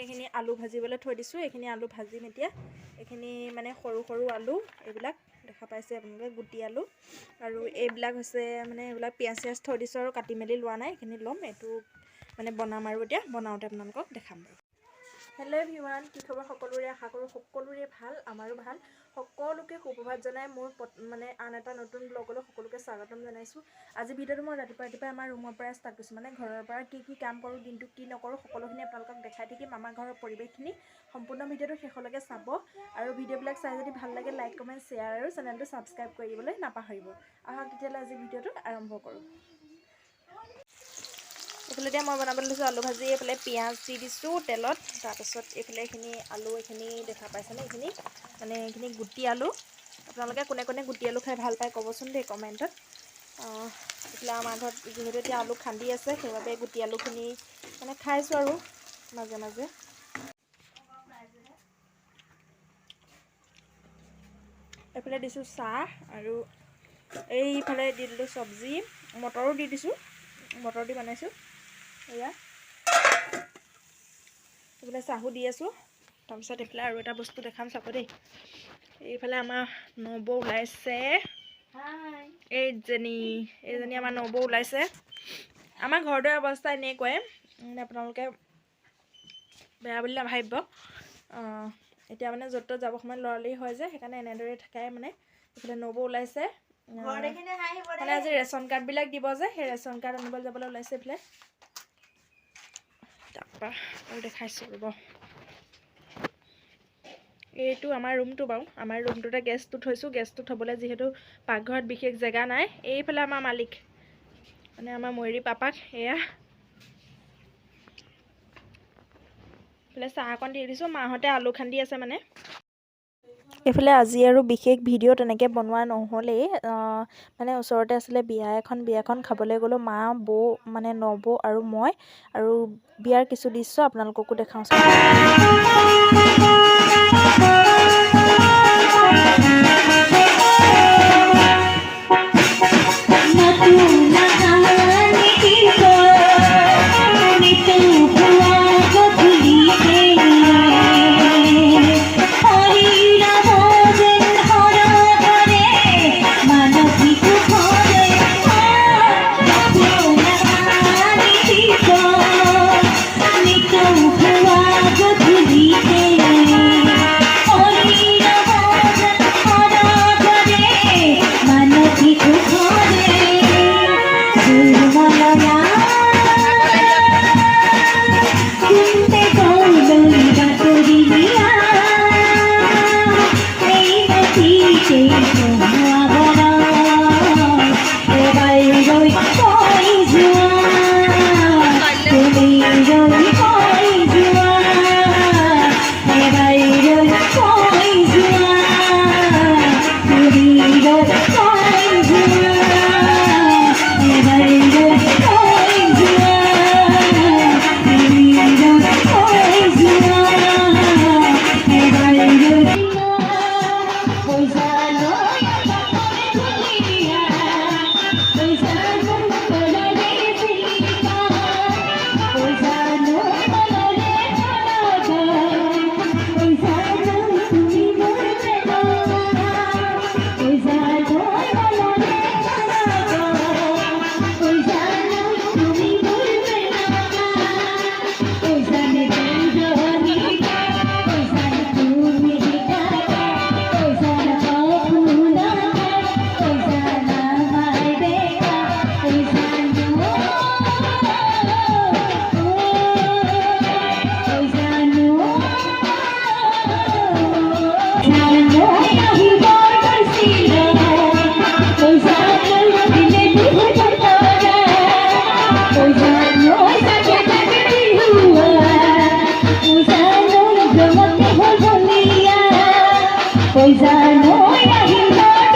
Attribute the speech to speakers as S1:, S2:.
S1: এইখিনি আলু ভাজিবলৈ থৈ দিছোঁ। এইখিনি আলু ভাজিম এতিয়া। এইখিনি মানে সৰু সৰু আলু, এইবিলাক দেখা পাইছে আপোনালোকে, গুটি আলু। আৰু এইবিলাক হৈছে মানে এইবিলাক পিঁয়াজ চিয়াজ থৈ দিছোঁ আৰু কাটি মেলি লোৱা নাই। এইখিনি ল'ম, এইটো মানে বনাম আৰু এতিয়া বনাওঁতে আপোনালোকক দেখাম বাৰু। হেল্ল' এভৰিৱান, কি খবৰ সকলোৰে? আশা কৰোঁ সকলোৰে ভাল, আমাৰো ভাল। সকলোকে সুপ্ৰভাত জনাই মোৰ মানে আন এটা নতুন ব্লগলৈ সকলোকে স্বাগতম জনাইছোঁ। আজি ভিডিঅ'টো মই ৰাতিপুৱাই আমাৰ ৰুমৰ পৰাই ষ্টাৰ্ট কৰিছোঁ। মানে ঘৰৰ পৰা কি কাম কৰোঁ, দিনটো কি নকৰোঁ, সকলোখিনি আপোনালোকক দেখাই থাকিম। আমাৰ ঘৰৰ পৰিৱেশখিনি সম্পূৰ্ণ ভিডিঅ'টো শেষলৈকে চাব। আৰু ভিডিঅ'বিলাক চাই যদি ভাল লাগে লাইক কমেণ্ট শ্বেয়াৰ আৰু চেনেলটো ছাবস্ক্ৰাইব কৰি দিবলৈ নাপাহৰিব। আহক তেতিয়াহ'লে আজি ভিডিঅ'টো আৰম্ভ কৰোঁ। এইফালে এতিয়া মই বনাবলৈ লৈছোঁ আলু ভাজি। এইফালে পিঁয়াজ দি দিছোঁ তেলত। তাৰপাছত এইফালে এইখিনি আলু, এইখিনি দেখা পাইছেনে? এইখিনি মানে এইখিনি গুটি আলু। আপোনালোকে কোনে কোনে গুটি আলু খাই ভাল পায় ক'বচোন দেই কমেণ্টত। এইফালে আমাৰ ঘৰত যিহেতু এতিয়া আলু খান্দি আছে, সেইবাবে গুটি আলুখিনি মানে খাইছোঁ আৰু মাজে মাজে। এইফালে দিছোঁ চাহ আৰু এইফালে দি দিলোঁ চব্জি, মটৰো দি দিছোঁ, মটৰ দি বনাইছোঁ। এয়া এইফালে চাহো দি আছোঁ। তাৰপিছত এইফালে আৰু এটা বস্তু দেখাম চাব দেই। এইফালে আমাৰ নবৌ ওলাইছে। এইজনী আমাৰ নবৌ ওলাইছে। আমাৰ ঘৰটোৰ অৱস্থা এনেকুৱাই, মানে আপোনালোকে বেয়া বুলি নাভাবিব। এতিয়া মানে য'ত ত'ত যাব সময়ত লৰালৰি হয় যে, সেইকাৰণে এনেদৰে থাকাই মানে। এইফালে নবৌ ওলাইছে, মানে আজি ৰেচন কাৰ্ডবিলাক দিব যে, সেই ৰেচন কাৰ্ড আনিবলৈ যাবলৈ ওলাইছে এইফালে। তাৰপৰা আৰু দেখাইছোঁ ৰ'ব। এইটো আমাৰ ৰুমটো বাৰু। আমাৰ ৰুমটোতে গেছটো থৈছোঁ। গেছটো থ'বলৈ যিহেতু পাকঘৰত বিশেষ জেগা নাই। এইফালে আমাৰ মালিক, মানে আমাৰ ময়ূৰী পাপাক। এয়া এইফালে চাহ অকণ দি দিছোঁ। মাহঁতে আলু খান্দি আছে মানে। এইফালে আজি আৰু বিশেষ ভিডিঅ' তেনেকৈ বনোৱা নহ'লেই, মানে ওচৰতে আছিলে বিয়া এখন। বিয়াখন খাবলৈ গ'লোঁ, মা, বৌ, মানে নবৌ আৰু মই। আৰু বিয়াৰ কিছু দৃশ্য আপোনালোককো দেখাওঁচোন।
S2: Pois a noite